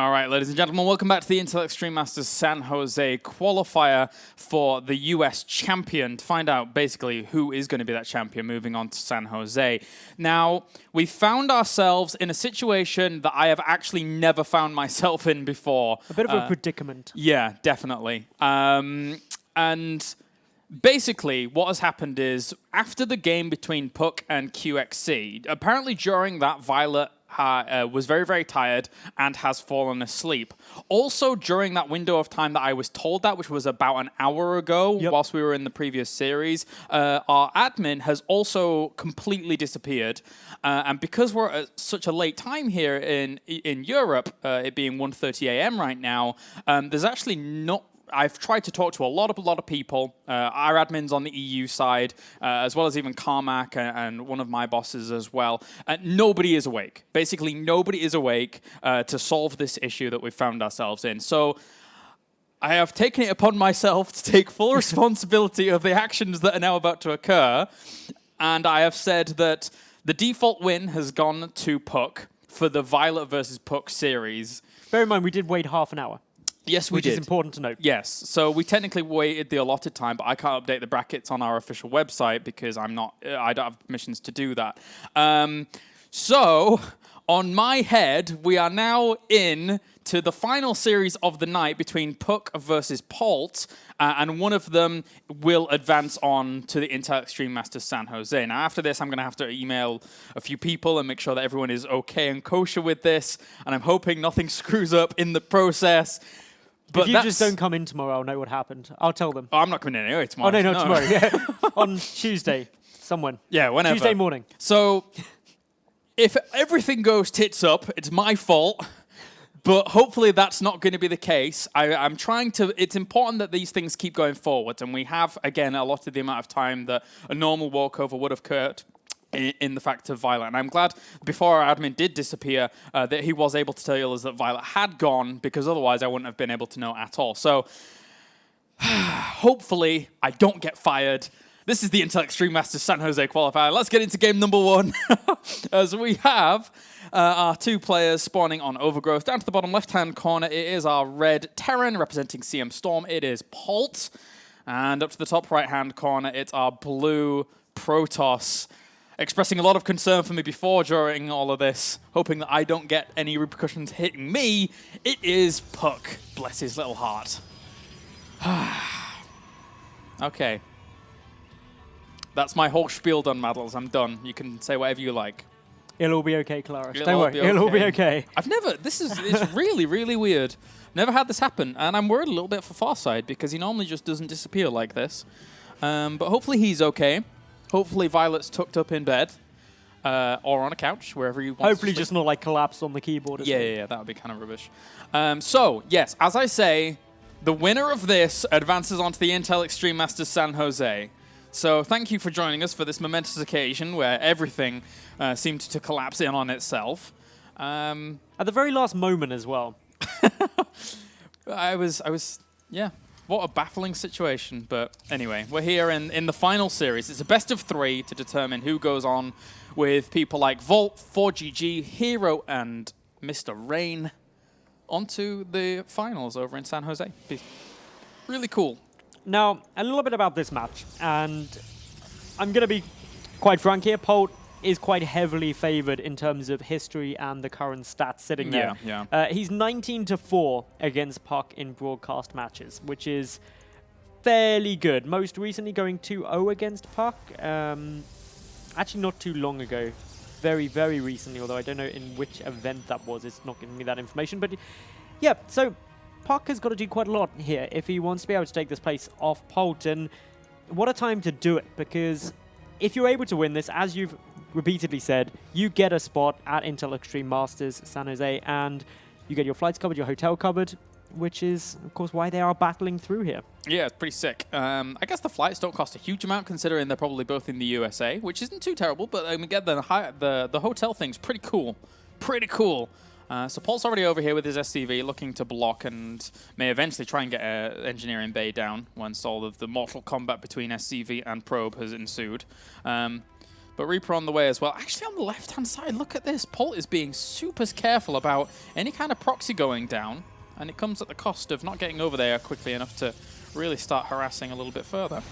All right, ladies and gentlemen, welcome back to the Intel Extreme Masters San Jose qualifier for the US champion to find out basically who is going to be that champion moving on to San Jose. Now, we found ourselves in a situation that I have actually never found myself in before. A bit of a predicament. Yeah, definitely. And basically, what has happened is after the game between puCK and QXC, apparently during that, Violet was very, very tired and has fallen asleep. Also, during that window of time that I was told that, which was about an hour ago, whilst we were in the previous series, our admin has also completely disappeared. And because we're at such a late time here in Europe, it being 1:30 a.m. right now, there's actually not. I've tried to talk to a lot of people, our admins on the EU side, as well as even Carmack and one of my bosses as well. Nobody is awake. Basically, nobody is awake to solve this issue that we found ourselves in. So I have taken it upon myself to take full responsibility of the actions that are now about to occur. And I have said that the default win has gone to puCK for the Violet versus puCK series. Bear in mind, we did wait half an hour. Yes, we did. Which is important to note. Yes. So we technically waited the allotted time, but I can't update the brackets on our official website because I don't have permissions to do that. So on my head, we are now in to the final series of the night between puCK versus Polt, and one of them will advance on to the Intel Extreme Masters San Jose. Now, after this, I'm going to have to email a few people and make sure that everyone is okay and kosher with this, and I'm hoping nothing screws up in the process. But if you just don't come in tomorrow, I'll know what happened. I'll tell them. Oh, I'm not coming in anyway tomorrow. Oh, no, tomorrow. Yeah. On Tuesday, someone. Yeah, whenever. Tuesday morning. So, if everything goes tits up, it's my fault. But hopefully that's not going to be the case. I'm trying to... It's important that these things keep going forward. And we have, again, allotted the amount of time that a normal walkover would have occurred in the fact of Violet. And I'm glad before our admin did disappear that he was able to tell us that Violet had gone, because otherwise I wouldn't have been able to know at all. So hopefully I don't get fired. This is the Intel Extreme Masters San Jose qualifier. Let's get into game number one as we have our two players spawning on Overgrowth. Down to the bottom left-hand corner, it is our red Terran representing CM Storm. It is Polt. And up to the top right-hand corner, it's our blue Protoss, expressing a lot of concern for me before, during all of this, hoping that I don't get any repercussions hitting me. It is puCK. Bless his little heart. Okay. That's my whole spiel done, Maddles. I'm done. You can say whatever you like. It'll all be okay, Clara. Don't worry. It'll all be okay. It's really, really weird. Never had this happen, and I'm worried a little bit for Farside because he normally just doesn't disappear like this. But hopefully he's okay. Hopefully Violet's tucked up in bed or on a couch, wherever you want. Hopefully just not like collapsed on the keyboard. Yeah, that would be kind of rubbish. So, yes, as I say, the winner of this advances onto the Intel Extreme Masters San Jose. So thank you for joining us for this momentous occasion where everything seemed to collapse in on itself. At the very last moment as well. I was, yeah. What a baffling situation. But anyway, we're here in the final series. It's a best of 3 to determine who goes on with people like Volt, 4GG, Hero, and Mr. Rain onto the finals over in San Jose. Be really cool. Now, a little bit about this match, and I'm going to be quite frank here. Polt is quite heavily favored in terms of history and the current stats sitting there. Yeah. He's 19-4 against puCK in broadcast matches, which is fairly good. Most recently going 2-0 against puCK. Actually, not too long ago. Very, very recently, although I don't know in which event that was. It's not giving me that information. But yeah, so puCK has got to do quite a lot here if he wants to be able to take this place off Polt. And what a time to do it, because if you're able to win this, as you've repeatedly said, you get a spot at Intel Extreme Masters San Jose, and you get your flights covered, your hotel covered, which is, of course, why they are battling through here. Yeah, it's pretty sick. I guess the flights don't cost a huge amount, considering they're probably both in the USA, which isn't too terrible, but I mean, the hotel thing's pretty cool. Pretty cool. So Polt's already over here with his SCV, looking to block and may eventually try and get Engineering Bay down once all of the mortal combat between SCV and Probe has ensued. But But Reaper on the way as well. Actually, on the left-hand side, look at this. Polt is being super careful about any kind of proxy going down, and it comes at the cost of not getting over there quickly enough to really start harassing a little bit further.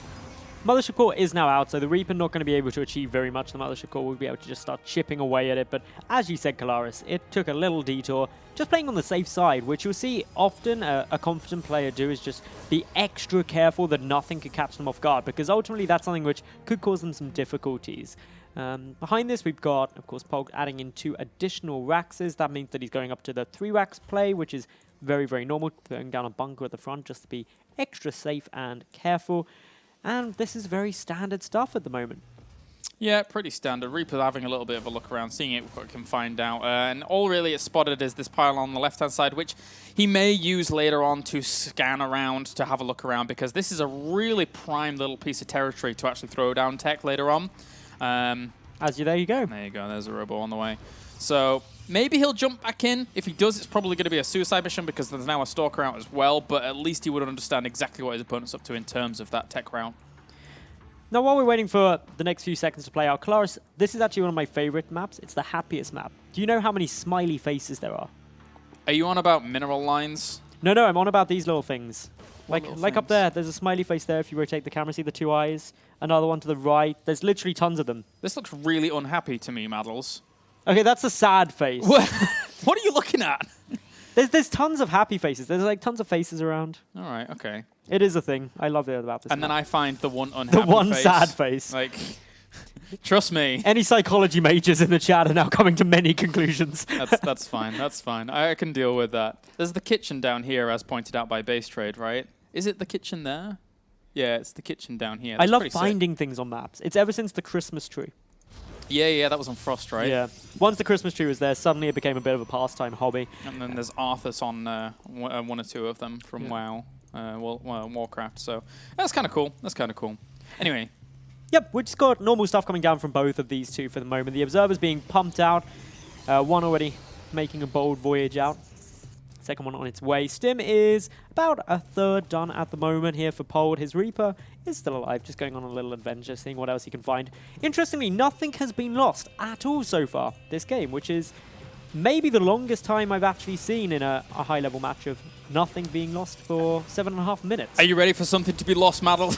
Mothership Core is now out, so the Reaper not going to be able to achieve very much. The Mothership Core will be able to just start chipping away at it. But as you said, Kalaris, it took a little detour. Just playing on the safe side, which you'll see often a confident player do, is just be extra careful that nothing could catch them off guard, because ultimately that's something which could cause them some difficulties. Behind this, we've got, of course, Polt adding in 2 additional Raxes. That means that he's going up to the 3 Rax play, which is very, very normal, throwing down a bunker at the front just to be extra safe and careful. And this is very standard stuff at the moment. Yeah, pretty standard. Reaper having a little bit of a look around, seeing what he can find out. And all really it's spotted is this pile on the left-hand side, which he may use later on to scan around, to have a look around, because this is a really prime little piece of territory to actually throw down tech later on. There you go. There you go. There's a robo on the way. So maybe he'll jump back in. If he does, it's probably going to be a suicide mission because there's now a stalker out as well. But at least he would understand exactly what his opponent's up to in terms of that tech round. Now, while we're waiting for the next few seconds to play out, Kalaris, this is actually one of my favorite maps. It's the happiest map. Do you know how many smiley faces there are? Are you on about mineral lines? No, I'm on about these little things. Like up things? there, there's a smiley face there if you rotate the camera, see the 2 eyes. Another one to the right. There's literally tons of them. This looks really unhappy to me, Maddles. Okay, that's a sad face. What are you looking at? There's tons of happy faces. There's like tons of faces around. All right, okay. It is a thing. I love it about this And map. then I find the one unhappy The one face. sad face. Like, trust me. Any psychology majors in the chat are now coming to many conclusions. That's fine. That's fine. I can deal with that. There's the kitchen down here, as pointed out by Base Trade, right? Is it the kitchen there? Yeah, it's the kitchen down here. I That's love pretty sick. finding things on maps. It's ever since the Christmas tree. Yeah, that was on Frost, right? Yeah. Once the Christmas tree was there, suddenly it became a bit of a pastime hobby. And then there's Arthas on 1 or 2 of them from WoW, Warcraft. So that's kind of cool. That's kind of cool. Anyway. Yep, we just got normal stuff coming down from both of these two for the moment. The Observer's being pumped out. One already making a bold voyage out. Second one on its way. Stim is about a third done at the moment here for Polt. His Reaper is still alive, just going on a little adventure, seeing what else he can find. Interestingly, nothing has been lost at all so far this game, which is maybe the longest time I've actually seen in a high-level match of nothing being lost for 7.5 minutes. Are you ready for something to be lost, Maddle?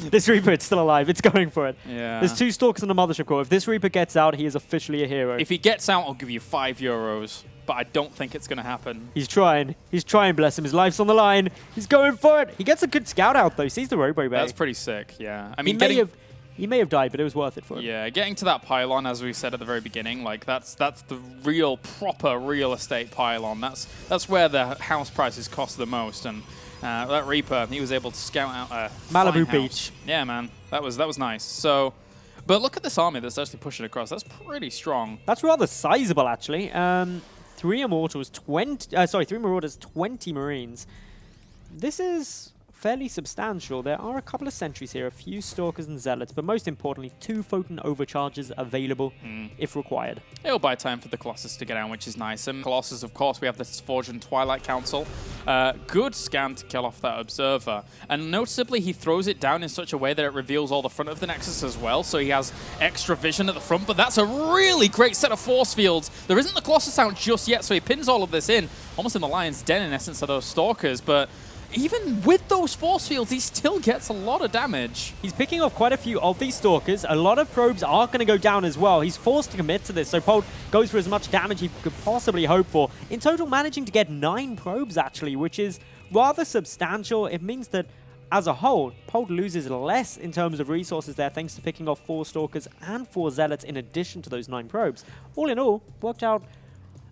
This Reaper, it's still alive. It's going for it. Yeah. There's 2 Stalkers on the Mothership Core. If this Reaper gets out, he is officially a hero. If he gets out, I'll give you €5. But I don't think it's going to happen. He's trying. He's trying, bless him. His life's on the line. He's going for it. He gets a good scout out, though. Sees the Robo Bay. That's pretty sick, yeah. I mean, he may have died, but it was worth it for him. Yeah, getting to that pylon, as we said at the very beginning, like that's the real, proper real estate pylon. That's where the house prices cost the most. And that Reaper, he was able to scout out a Malibu fine Beach. house. Yeah, man. That was nice. So, but look at this army that's actually pushing across. That's pretty strong. That's rather sizable, actually. 3 Immortals, 3 Marauders, 20 Marines. This is fairly substantial. There are a couple of sentries here, a few Stalkers and Zealots, but most importantly, 2 Photon Overcharges available if required. It'll buy time for the Colossus to get down, which is nice. And Colossus, of course, we have this Forge and Twilight Council. Good scan to kill off that Observer. And noticeably, he throws it down in such a way that it reveals all the front of the Nexus as well, so he has extra vision at the front. But that's a really great set of force fields. There isn't the Colossus out just yet, so he pins all of this in, almost in the lion's den, in essence, of those Stalkers. But even with those force fields, he still gets a lot of damage. He's picking off quite a few of these Stalkers. A lot of probes are going to go down as well. He's forced to commit to this, so Polt goes for as much damage he could possibly hope for. In total, managing to get 9 probes, actually, which is rather substantial. It means that, as a whole, Polt loses less in terms of resources there, thanks to picking off 4 Stalkers and 4 Zealots in addition to those 9 probes. All in all, worked out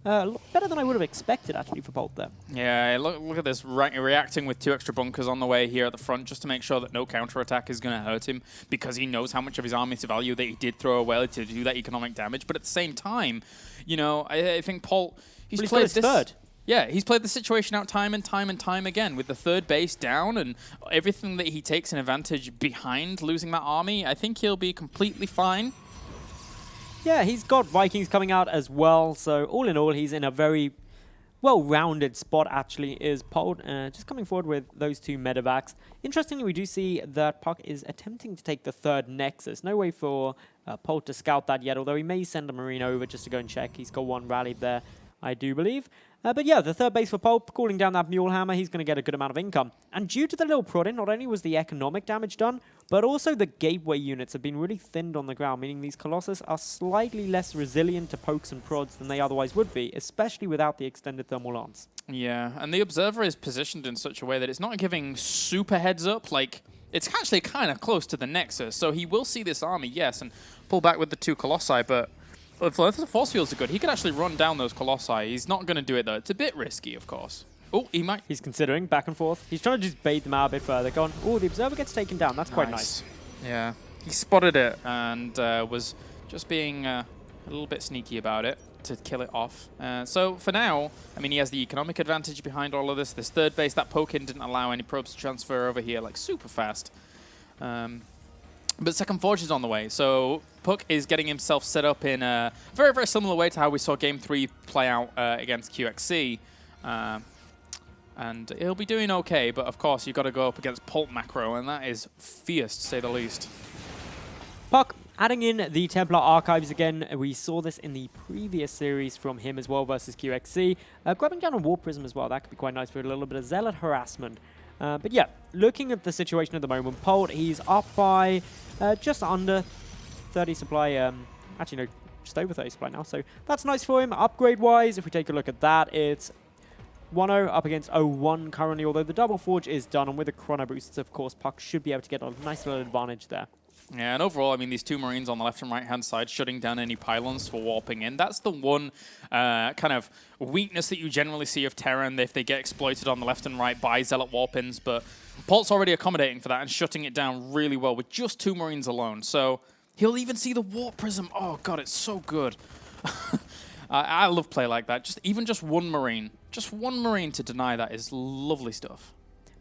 better than I would have expected, actually, for Polt there. Yeah, look at this, reacting with 2 extra bunkers on the way here at the front, just to make sure that no counterattack is going to hurt him, because he knows how much of his army to value that he did throw away to do that economic damage. But at the same time, you know, I think Polt, he's played this third. Yeah, he's played the situation out time and time again with the 3rd base down and everything that he takes an advantage behind losing that army. I think he'll be completely fine. Yeah, he's got Vikings coming out as well, so all in all, he's in a very well-rounded spot, actually, is Polt, just coming forward with those two medevacs. Interestingly, we do see that puCK is attempting to take the third Nexus. No way for Polt to scout that yet, although he may send a Marine over just to go and check. He's got one rallied there, I do believe. But yeah, the third base for Polt, calling down that Mule Hammer, he's going to get a good amount of income. And due to the little prodding, not only was the economic damage done, but also the gateway units have been really thinned on the ground, meaning these Colossus are slightly less resilient to pokes and prods than they otherwise would be, especially without the extended thermal lance. Yeah, and the Observer is positioned in such a way that it's not giving super heads up, like, it's actually kind of close to the Nexus, so he will see this army, yes, and pull back with the two Colossi, but if the force fields are good, he could actually run down those Colossi. He's not going to do it, though. It's a bit risky, of course. Oh, he might. He's considering back and forth. He's trying to just bait them out a bit further. Going, oh, the Observer gets taken down. That's quite nice. Yeah, he spotted it and was just being a little bit sneaky about it to kill it off. So for now, I mean, he has the economic advantage behind all of this. This third base, that poke-in didn't allow any probes to transfer over here, like, super fast. But Second Forge is on the way, so puCK is getting himself set up in a very, very similar way to how we saw Game 3 play out against QXC. And he'll be doing okay, but of course you've got to go up against Polt macro, and that is fierce, to say the least. puCK adding in the Templar Archives again. We saw this in the previous series from him as well versus QXC. Grabbing down a War Prism as well, that could be quite nice for a little bit of Zealot harassment. But yeah, looking at the situation at the moment, Polt, he's up by just under 30 supply. Actually, no, just over 30 supply now. So that's nice for him. Upgrade-wise, if we take a look at that, it's 1-0 up against 0-1 currently, although the double forge is done. And with the chrono boosts, of course, puCK should be able to get a nice little advantage there. Yeah, and overall, I mean, these two Marines on the left and right-hand side shutting down any pylons for warping in. That's the one kind of weakness that you generally see of Terran if they get exploited on the left and right by Zealot warpins. But Polt's already accommodating for that and shutting it down really well with just two Marines alone. So he'll even see the Warp Prism. Oh, God, it's so good. I love play like that. Even just one Marine. Just one Marine to deny that is lovely stuff.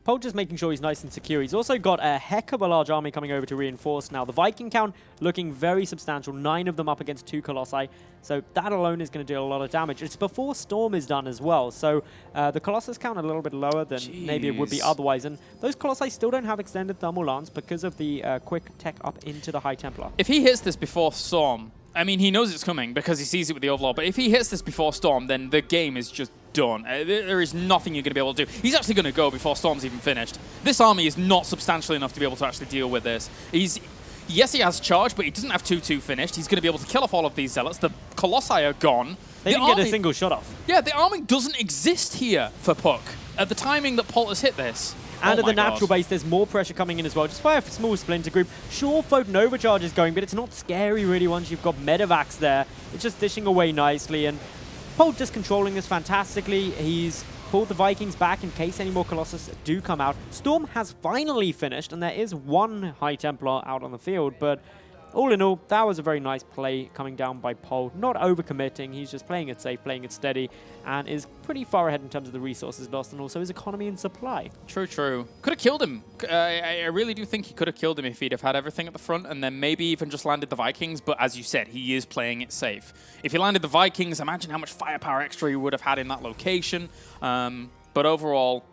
Polt just making sure he's nice and secure. He's also got a heck of a large army coming over to reinforce now. The Viking count looking very substantial. 9 of them up against 2 Colossi. So that alone is going to do a lot of damage. It's before Storm is done as well. So the Colossus count a little bit lower than maybe it would be otherwise. And those Colossi still don't have extended thermal lance because of the quick tech up into the High Templar. If he hits this before Storm, I mean, he knows it's coming because he sees it with the Overlord. But if he hits this before Storm, then the game is just done. There is nothing you're going to be able to do. He's actually going to go before Storm's even finished. This army is not substantial enough to be able to actually deal with this. Yes, he has charge, but he doesn't have 2-2 finished. He's going to be able to kill off all of these Zealots. The Colossi are gone. They didn't get a single shot off. Yeah, the army doesn't exist here for puCK at the timing that Polt has hit this. And at the natural base, there's more pressure coming in as well, just by a small splinter group. Sure, Photon Overcharge is going, but it's not scary really once you've got Medevacs there. It's just dishing away nicely, and Polt just controlling this fantastically. He's pulled the Vikings back in case any more Colossus do come out. Storm has finally finished, and there is one High Templar out on the field, but all in all, that was a very nice play coming down by Polt. Not overcommitting, he's just playing it safe, playing it steady, and is pretty far ahead in terms of the resources lost and also his economy and supply. True, true. Could have killed him. I really do think he could have killed him if he'd have had everything at the front and then maybe even just landed the Vikings, but as you said, he is playing it safe. If he landed the Vikings, imagine how much firepower extra he would have had in that location. But overall,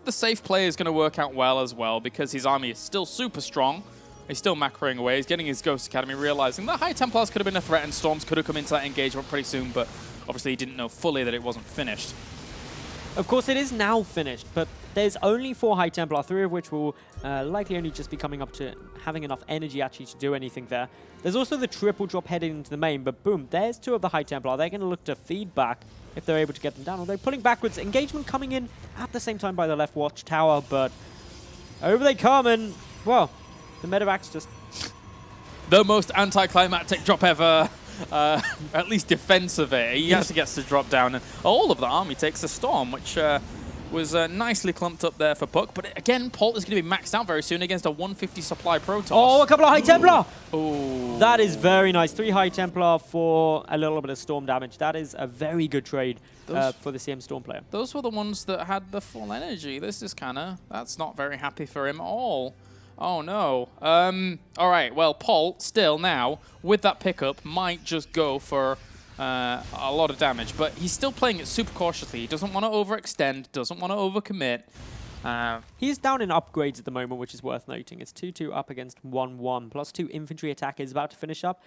the safe play is going to work out well as well because his army is still super strong. He's still macroing away. He's getting his Ghost Academy, realizing that High Templars could have been a threat and Storms could have come into that engagement pretty soon, but obviously he didn't know fully that it wasn't finished. Of course, it is now finished, but there's only 4 High Templar, 3 of which will likely only just be coming up to having enough energy actually to do anything there. There's also the triple drop heading into the main, but boom, there's 2 of the High Templar. They're going to look to feed back if they're able to get them down, although pulling backwards, engagement coming in at the same time by the left watchtower, but over they come, and, well, the Medevacs just... The most anticlimactic drop ever, at least defense of it. He actually gets to drop down, and all of the army takes a storm, which was nicely clumped up there for puCK. But again, Polt is going to be maxed out very soon against a 150 supply Protoss. Oh, a couple of High Templar! Ooh. That is very nice. 3 High Templar for a little bit of storm damage. That is a very good trade for the CM Storm player. Those were the ones that had the full energy. This is kind of... That's not very happy for him at all. Oh, no. All right, well, Polt, still now, with that pickup, might just go for a lot of damage, but he's still playing it super cautiously. He doesn't want to overextend, doesn't want to overcommit. He's down in upgrades at the moment, which is worth noting. It's 2-2 up against 1-1, plus 2 infantry attack is about to finish up.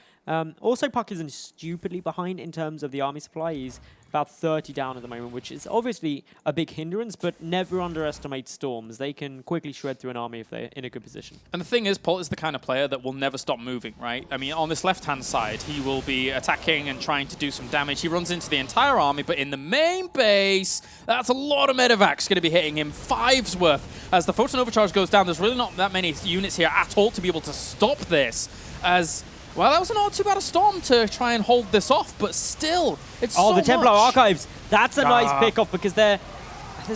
Also, puCK isn't stupidly behind in terms of the army supply. He's about 30 down at the moment, which is obviously a big hindrance, but never underestimate storms. They can quickly shred through an army if they're in a good position. And the thing is, Polt is the kind of player that will never stop moving, right? I mean, on this left-hand side, he will be attacking and trying to do some damage. He runs into the entire army, but in the main base, that's a lot of medevacs going to be hitting him. 5's worth. As the photon overcharge goes down, there's really not that many units here at all to be able to stop this. As well, that was not too bad a storm to try and hold this off, but still, it's so the Templar much. Archives. That's a nice pick-off because there's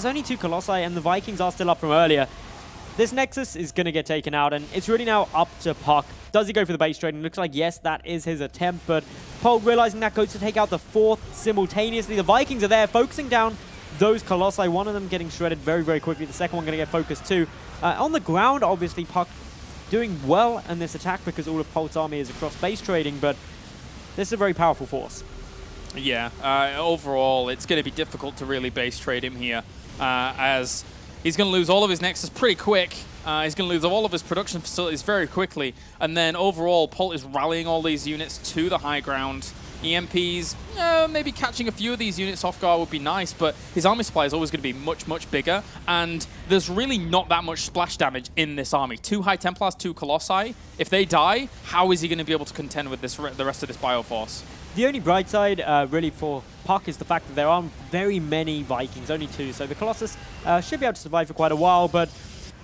only 2 Colossi and the Vikings are still up from earlier. This Nexus is going to get taken out, and it's really now up to puCK. Does he go for the base trade? And it looks like, yes, that is his attempt, but Polt realizing that goes to take out the 4th simultaneously. The Vikings are there, focusing down those Colossi. One of them getting shredded very, very quickly. The second one going to get focused too. On the ground, obviously, puCK doing well in this attack because all of Polt's army is across base trading, but this is a very powerful force. Yeah, overall, it's going to be difficult to really base trade him here, as he's going to lose all of his Nexus pretty quick. He's going to lose all of his production facilities very quickly, and then overall, Polt is rallying all these units to the high ground. EMPs, maybe catching a few of these units off guard would be nice, but his army supply is always going to be much, much bigger, and there's really not that much splash damage in this army. 2 High Templars, 2 Colossi. If they die, how is he going to be able to contend with this, the rest of this Bioforce? The only bright side, really, for puCK is the fact that there aren't very many Vikings, only 2, so the Colossus should be able to survive for quite a while, but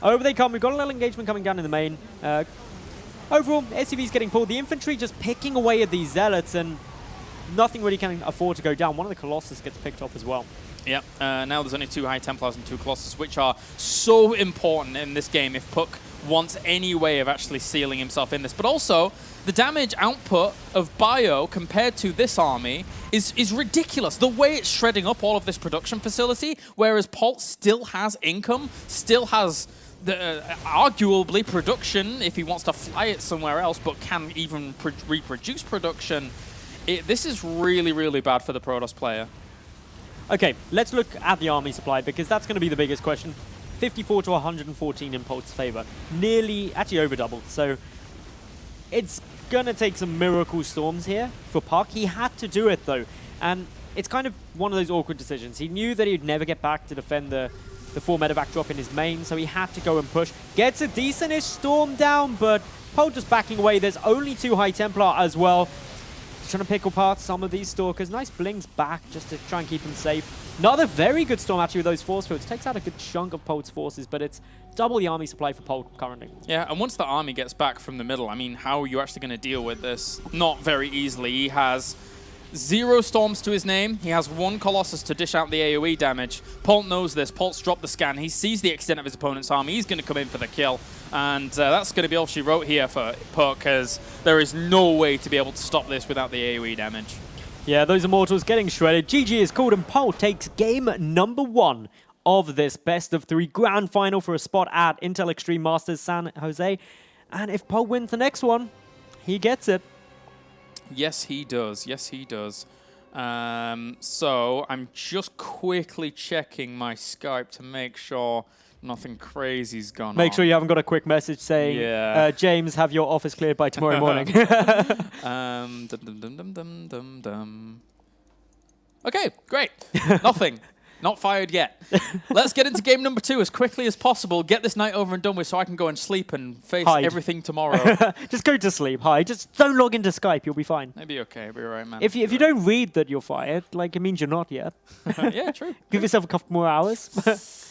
over they come. We've got a little engagement coming down in the main. Overall, SCV's getting pulled. The infantry just picking away at these Zealots, and nothing really can afford to go down. One of the Colossus gets picked off as well. Yep, now there's only 2 High Templars and 2 Colossus, which are so important in this game if puCK wants any way of actually sealing himself in this. But also, the damage output of Bio compared to this army is ridiculous. The way it's shredding up all of this production facility, whereas Polt still has income, still has the arguably production if he wants to fly it somewhere else, but can even reproduce production. This is really, really bad for the Protoss player. Okay, let's look at the army supply, because that's going to be the biggest question. 54 to 114 in Polt's favor. Nearly, actually over double. So it's going to take some miracle storms here for puCK. He had to do it, though. And it's kind of one of those awkward decisions. He knew that he'd never get back to defend the 4 medevac drop in his main, so he had to go and push. Gets a decentish storm down, but Polt just backing away. There's only 2 High Templar as well. Trying to pick apart some of these Stalkers. Nice blings back just to try and keep them safe. Another very good storm actually with those force fields. Takes out a good chunk of Polt's forces, but it's double the army supply for Polt currently. Yeah, and once the army gets back from the middle, I mean, how are you actually going to deal with this? Not very easily. He has 0 storms to his name. He has 1 Colossus to dish out the AoE damage. Polt knows this. Polt's dropped the scan. He sees the extent of his opponent's army. He's going to come in for the kill. And that's going to be all she wrote here for puCK, because there is no way to be able to stop this without the AoE damage. Yeah, those Immortals getting shredded. GG is called, and Polt takes game number 1 of this best of 3 grand final for a spot at Intel Extreme Masters San Jose. And if Polt wins the next one, he gets it. Yes, he does. Yes, he does. So I'm just quickly checking my Skype to make sure nothing crazy's gone on. Make sure you haven't got a quick message saying, yeah. James, have your office cleared by tomorrow morning. Okay, great. Nothing. Not fired yet. Let's get into game number 2 as quickly as possible. Get this night over and done with so I can go and sleep and face everything tomorrow. Just go to sleep. Hi. Just don't log into Skype. You'll be fine. Maybe okay. Be all right, man. If you don't read that you're fired, like, it means you're not yet. Yeah, true. Give yourself a couple more hours.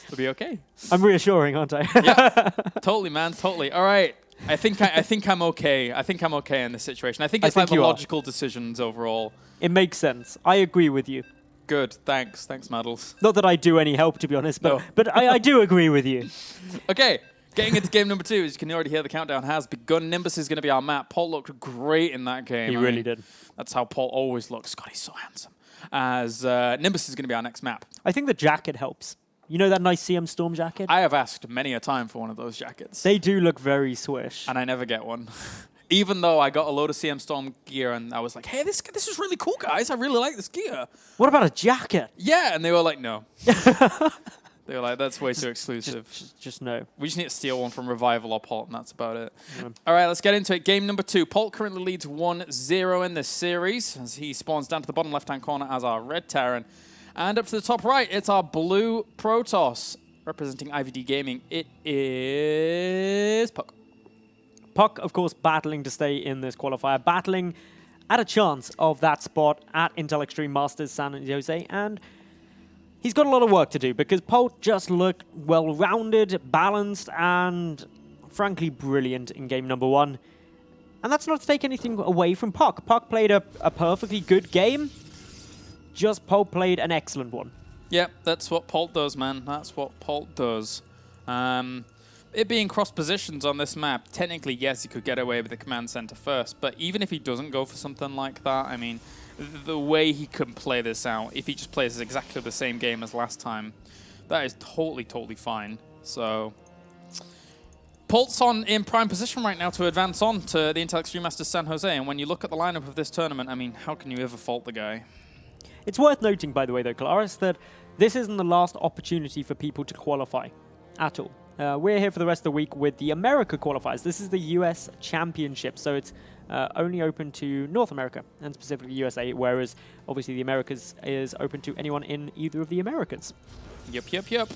It'll be okay. I'm reassuring, aren't I? Yeah, totally, man. Totally. All right. I think I'm okay. I think I'm okay in this situation. I think it's like the logical decisions overall. It makes sense. I agree with you. Good. Thanks. Thanks, Maddles. Not that I do any help, to be honest, but, but I do agree with you. Okay. Getting into game number 2, as you can already hear, the countdown has begun. Nimbus is going to be our map. Polt looked great in that game. He really did. That's how Polt always looks. God, he's so handsome. As Nimbus is going to be our next map. I think the jacket helps. You know that nice CM Storm jacket? I have asked many a time for one of those jackets. They do look very swish. And I never get one. Even though I got a load of CM Storm gear and I was like, hey, this is really cool, guys. I really like this gear. What about a jacket? Yeah, and they were like, no. They were like, that's way too exclusive. Just no. We just need to steal one from Revival or Polt, and that's about it. All right, let's get into it. Game number 2. Polt currently leads 1-0 in this series as he spawns down to the bottom left-hand corner as our red Terran. And up to the top right, it's our blue Protoss. Representing IVD Gaming, it is puCK. puCK, of course, battling to stay in this qualifier, battling at a chance of that spot at Intel Extreme Masters San Jose, and he's got a lot of work to do because Polt just looked well-rounded, balanced, and frankly brilliant in game number 1. And that's not to take anything away from puCK. puCK played a perfectly good game, just Polt played an excellent one. Yep, that's what Polt does, man. That's what Polt does. It being cross positions on this map, technically, yes, he could get away with the command center first, but even if he doesn't go for something like that, I mean, the way he can play this out, if he just plays exactly the same game as last time, that is totally fine. So, Polt's in prime position right now to advance on to the Intel Extreme Masters San Jose, and when you look at the lineup of this tournament, I mean, how can you ever fault the guy? It's worth noting, by the way, though, Claris, that this isn't the last opportunity for people to qualify at all. We're here for the rest of the week with the America qualifiers. This is the US Championship, so it's only open to North America, and specifically USA, whereas obviously the Americas is open to anyone in either of the Americas. Yep.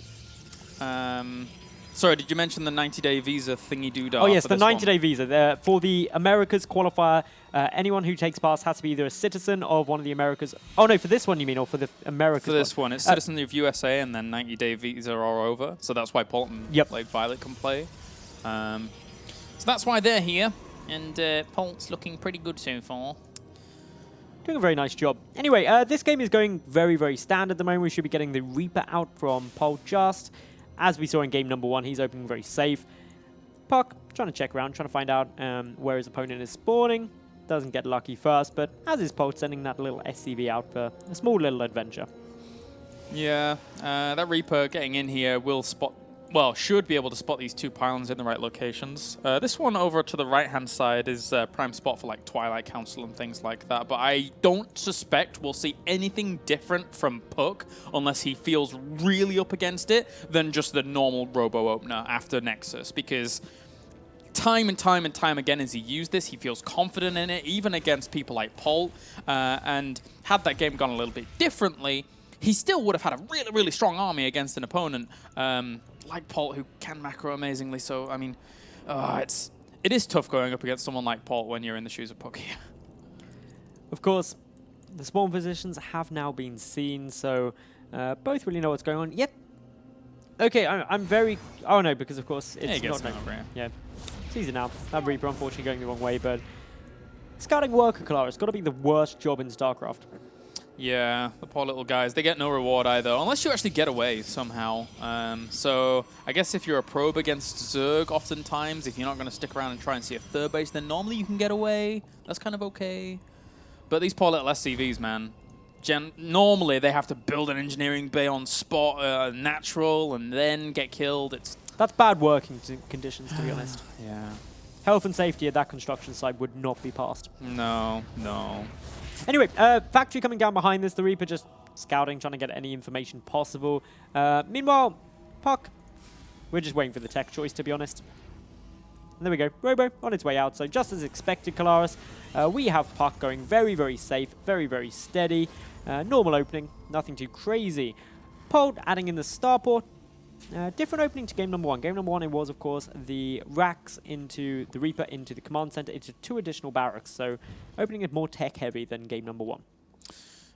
Sorry, did you mention the 90-day visa thingy-doodah? Oh yes, the 90-day visa. For the Americas qualifier, anyone who takes part has to be either a citizen of one of the Americas. Oh no, for this one you mean, or for the Americas For this one, it's citizen of USA and then 90-day visa are over. So that's why Polt and like Violet can play. So that's why they're here. And Polt's looking pretty good so far. Doing a very nice job. Anyway, this game is going very standard at the moment. We should be getting the Reaper out from Polt just. As we saw in game number 1, he's opening very safe. puCK trying to check around, trying to find out where his opponent is spawning. Doesn't get lucky first, but as is Polt sending that little SCV out for a small little adventure. Yeah, that Reaper getting in here will should be able to spot these 2 pylons in the right locations. This one over to the right-hand side is a prime spot for like Twilight Council and things like that, but I don't suspect we'll see anything different from puCK unless he feels really up against it than just the normal robo-opener after Nexus, because time and time again as he used this, he feels confident in it, even against people like Polt, and had that game gone a little bit differently, he still would have had a really strong army against an opponent like Polt, who can macro amazingly. So, I mean, it is tough going up against someone like Polt when you're in the shoes of puCK here. Of course, the spawn positions have now been seen, so both really know what's going on. Yet, okay, I'm very... Oh no, because of course it's not... Yeah, sees it now. That Reaper unfortunately going the wrong way, but scouting worker Clara, it's got to be the worst job in StarCraft. Yeah, the poor little guys. They get no reward either, unless you actually get away somehow. So I guess if you're a probe against Zerg, oftentimes, if you're not going to stick around and try and see a third base, then normally you can get away. That's kind of okay. But these poor little SCVs, man. Normally they have to build an engineering bay on spot, natural, and then get killed. That's bad working conditions, to be honest. Yeah. Health and safety at that construction site would not be passed. No. Anyway, Factory coming down behind this. The Reaper just scouting, trying to get any information possible. Meanwhile, puCK, we're just waiting for the tech choice, to be honest. And there we go. Robo on its way out. So just as expected, Calaris, we have puCK going very safe, very steady. Normal opening, nothing too crazy. Polt adding in the starport. Different opening to game number 1. Game number 1, it was, of course, the racks into the Reaper, into the command center, into 2 additional barracks. So opening it more tech-heavy than game number 1.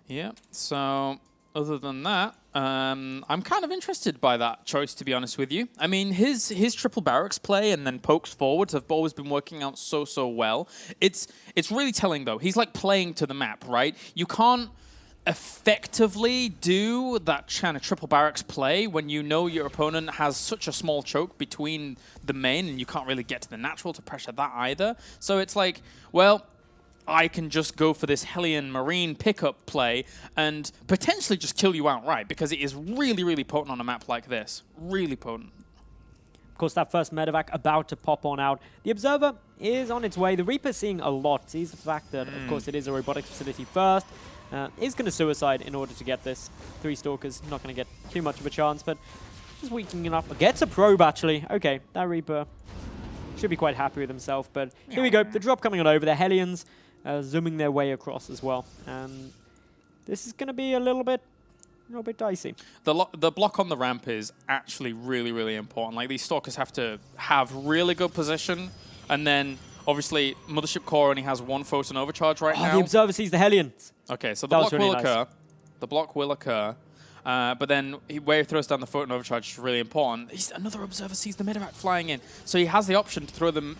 Yeah, so other than that, I'm kind of interested by that choice, to be honest with you. I mean, his triple barracks play and then pokes forwards have always been working out so well. It's really telling, though. He's like playing to the map, right? You can't effectively do that kind of triple barracks play when you know your opponent has such a small choke between the main and you can't really get to the natural to pressure that either. So it's like, well, I can just go for this Hellion Marine pickup play and potentially just kill you outright because it is really potent on a map like this. Really potent. Of course, that first medevac about to pop on out. The Observer is on its way. The Reaper's seeing a lot. Sees the fact that, of course, it is a robotics facility first. Is going to suicide in order to get this. 3 Stalkers, not going to get too much of a chance, but just weakening up. Gets a probe, actually. Okay, that Reaper should be quite happy with himself, but here we go. The drop coming on over. The Hellions zooming their way across as well. And this is going to be a little bit dicey. The block on the ramp is actually really, really important. Like, these Stalkers have to have really good position, and then obviously Mothership Core only has 1 photon overcharge right now. The Observer sees the Hellions. Okay, so the block will occur. The block will occur. But then where he throws down the photon overcharge is really important. Another Observer sees the medevac flying in. So he has the option to throw the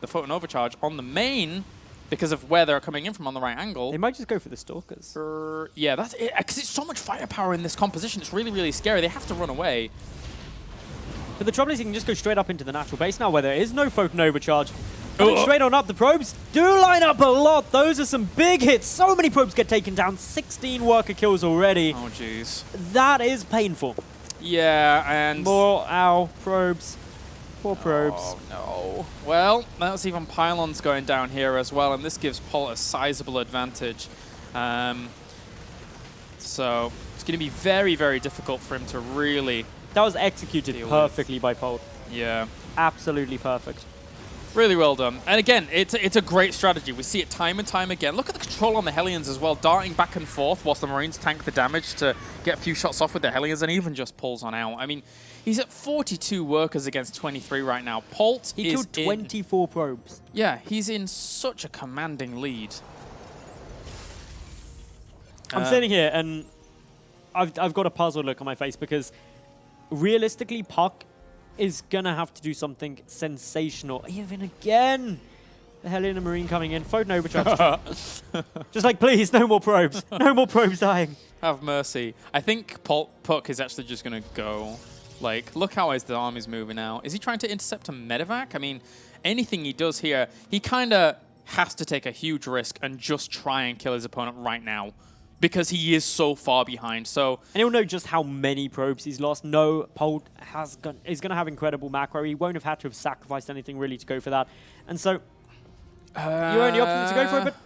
photon overcharge on the main because of where they're coming in from on the right angle. They might just go for the Stalkers. Yeah, that's it. Because it's so much firepower in this composition. It's really, really scary. They have to run away. But the trouble is he can just go straight up into the natural base now where there is no photon overcharge. Straight on up, the probes do line up a lot. Those are some big hits. So many probes get taken down. 16 worker kills already. Oh, jeez. That is painful. Yeah, and... More, probes. Poor probes. Oh, no. Well, that's even pylons going down here as well, and this gives Polt a sizable advantage. So it's going to be very, very difficult for him to really... That was executed perfectly by Polt. Yeah. Absolutely perfect. Really well done. And again, it's a great strategy. We see it time and time again. Look at the control on the Hellions as well, darting back and forth whilst the Marines tank the damage to get a few shots off with the Hellions and even just pulls on out. I mean, he's at 42 workers against 23 right now. Polt He killed 24 probes. Yeah, he's in such a commanding lead. I'm sitting here and I've got a puzzled look on my face because realistically, puCK is going to have to do something sensational. Even again, the Hellion and Marine coming in. Photon overcharge. Just like, please, no more probes. No more probes dying. Have mercy. I think puCK is actually just going to go. Like, look how his army's moving now. Is he trying to intercept a medevac? I mean, anything he does here, he kind of has to take a huge risk and just try and kill his opponent right now, because he is so far behind. So, and he'll know just how many probes he's lost. No, Polt is going to have incredible macro. He won't have had to have sacrificed anything really to go for that. And so, your only option is to go for it, but...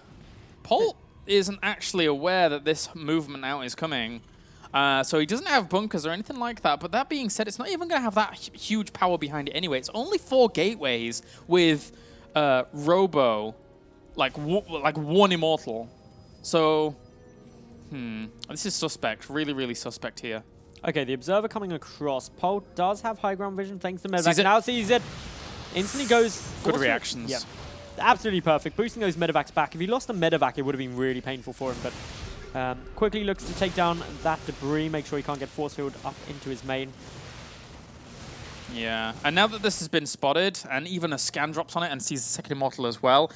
Polt isn't actually aware that this movement out is coming. So he doesn't have bunkers or anything like that. But that being said, it's not even going to have that huge power behind it anyway. It's only 4 gateways with Robo, like 1 Immortal. So... This is suspect. Really, really suspect here. Okay, the Observer coming across. Polt does have high ground vision thanks to medevac. Now sees it. Instantly goes... Good reactions. Yeah. Absolutely perfect. Boosting those medevacs back. If he lost a medevac, it would have been really painful for him. But quickly looks to take down that debris. Make sure he can't get force field up into his main. Yeah. And now that this has been spotted, and even a scan drops on it and sees the second Immortal as well,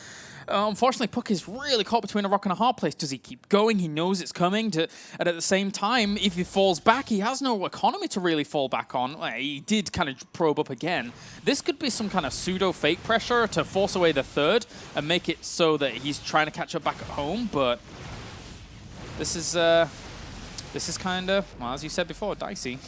unfortunately, puCK is really caught between a rock and a hard place. Does he keep going? He knows it's coming. And at the same time, if he falls back, he has no economy to really fall back on. He did kind of probe up again. This could be some kind of pseudo-fake pressure to force away the third and make it so that he's trying to catch up back at home. But this is kind of, well, as you said before, dicey.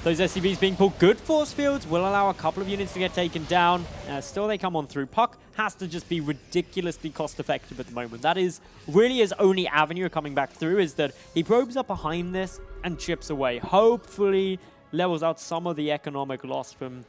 Those SCVs being pulled. Good force fields will allow a couple of units to get taken down. Still, they come on through. puCK has to just be ridiculously cost-effective at the moment. That is really his only avenue of coming back through, is that he probes up behind this and chips away. Hopefully, levels out some of the economic loss from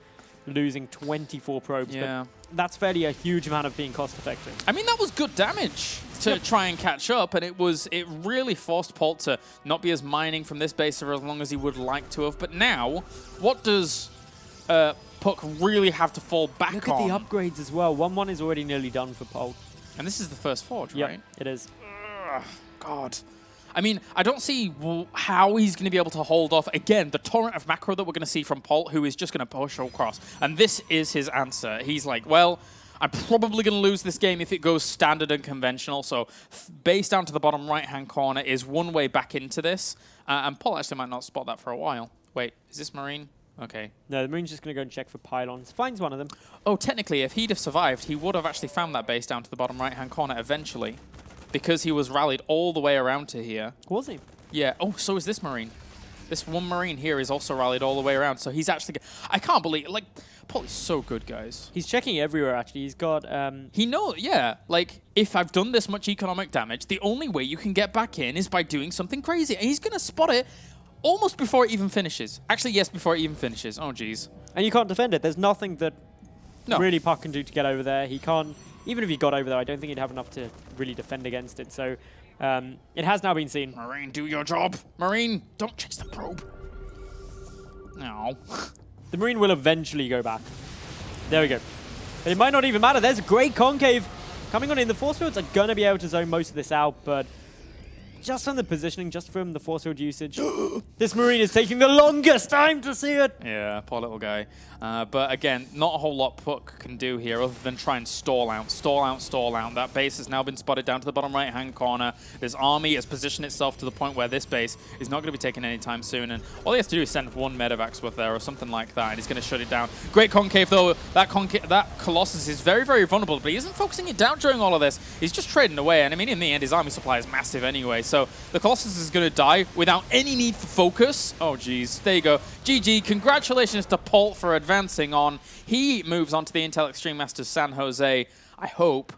losing 24 probes. Yeah. But that's fairly a huge amount of being cost-effective. I mean, that was good damage to try and catch up, and it really forced Polt to not be as mining from this base for as long as he would like to have. But now, what does puCK really have to fall back on? Look at the upgrades as well. 1-1 is already nearly done for Polt. And this is the first forge, yep, right? It is. Ugh, God. I mean, I don't see how he's going to be able to hold off, again, the torrent of macro that we're going to see from Polt, who is just going to push across. And this is his answer. He's like, well, I'm probably going to lose this game if it goes standard and conventional. So base down to the bottom right-hand corner is one way back into this. And Polt actually might not spot that for a while. Wait, is this Marine? Okay. No, the Marine's just going to go and check for pylons. Finds one of them. Oh, technically, if he'd have survived, he would have actually found that base down to the bottom right-hand corner eventually. Because he was rallied all the way around to here. Was he? Yeah. Oh, so is this Marine. This one Marine here is also rallied all the way around, so he's actually... I can't believe... Like, Polt is so good, guys. He's checking everywhere, actually. He's got... He knows, yeah. Like, if I've done this much economic damage, the only way you can get back in is by doing something crazy. And he's going to spot it almost before it even finishes. Actually, yes, before it even finishes. Oh, jeez. And you can't defend it. There's nothing that really puCK can do to get over there. He can't... Even if he got over there, I don't think he'd have enough to really defend against it. So it has now been seen. Marine, do your job. Marine, don't chase the probe. No. The Marine will eventually go back. There we go. But it might not even matter. There's a great concave coming on in. The force fields are going to be able to zone most of this out, but just from the positioning, just from the force field usage, this Marine is taking the longest time to see it. Yeah, poor little guy. But again, not a whole lot puCK can do here other than try and stall out, stall out, stall out. That base has now been spotted down to the bottom right-hand corner. This army has positioned itself to the point where this base is not going to be taken anytime soon. And all he has to do is send one medevacs worth there or something like that, and he's going to shut it down. Great concave, though. That Colossus is very, very vulnerable, but he isn't focusing it down during all of this. He's just trading away. And I mean, in the end, his army supply is massive anyway. So the Colossus is going to die without any need for focus. Oh, geez. There you go. GG. Congratulations to Polt for advancing on. He moves on to the Intel Extreme Masters San Jose, I hope.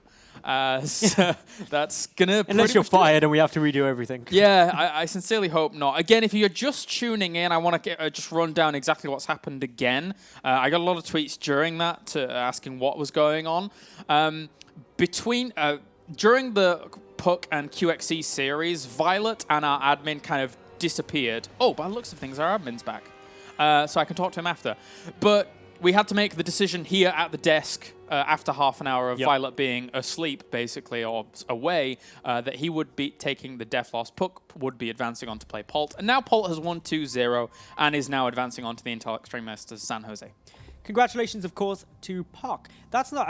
So that's going to... Unless you're fired and we have to redo everything. Yeah, I sincerely hope not. Again, if you're just tuning in, I want to just run down exactly what's happened again. I got a lot of tweets during that asking what was going on. During the puCK and QXE series, Violet and our admin kind of disappeared. Oh, by the looks of things, our admin's back. So I can talk to him after. But we had to make the decision here at the desk after half an hour of Violet being asleep, basically, or away, that he would be taking the death loss. puCK would be advancing on to play Polt. And now Polt has won 2-0 and is now advancing on to the Intel Extreme Masters San Jose. Congratulations, of course, to puCK. That's not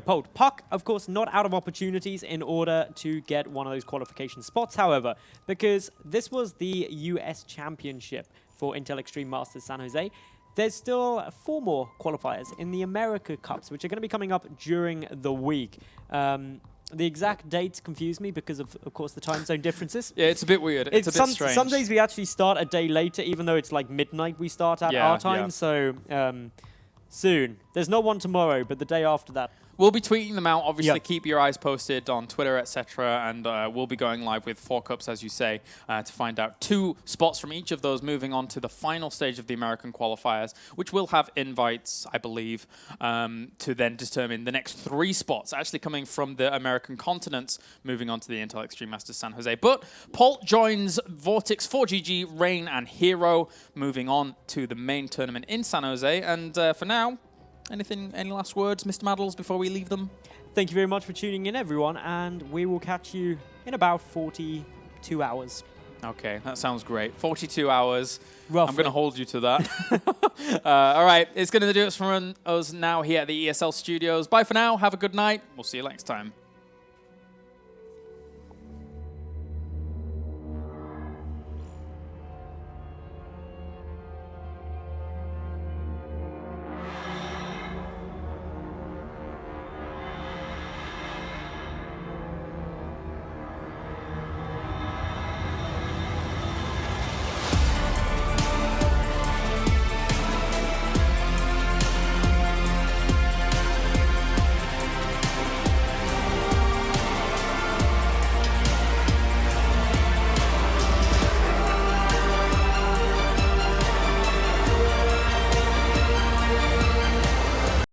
Polt. puCK, of course, not out of opportunities in order to get one of those qualification spots, however, because this was the US Championship for Intel Extreme Masters San Jose. There's still 4 more qualifiers in the America Cups, which are going to be coming up during the week. The exact dates confuse me because of course, the time zone differences. Yeah, it's a bit weird. It's a bit strange. Some days we actually start a day later, even though it's like midnight we start at our time. So soon. There's not one tomorrow, but the day after that. We'll be tweeting them out. Obviously, keep your eyes posted on Twitter, etc. And we'll be going live with 4 cups, as you say, to find out 2 spots from each of those, moving on to the final stage of the American qualifiers, which will have invites, I believe, to then determine the next 3 spots, actually coming from the American continents, moving on to the Intel Extreme Masters San Jose. But Polt joins Vortex, 4GG, Rain, and Hero, moving on to the main tournament in San Jose. And for now, any last words, Mr. Maddles, before we leave them? Thank you very much for tuning in, everyone, and we will catch you in about 42 hours. Okay, that sounds great. 42 hours. Roughly. I'm going to hold you to that. All right, it's going to do it from us now here at the ESL studios. Bye for now. Have a good night. We'll see you next time.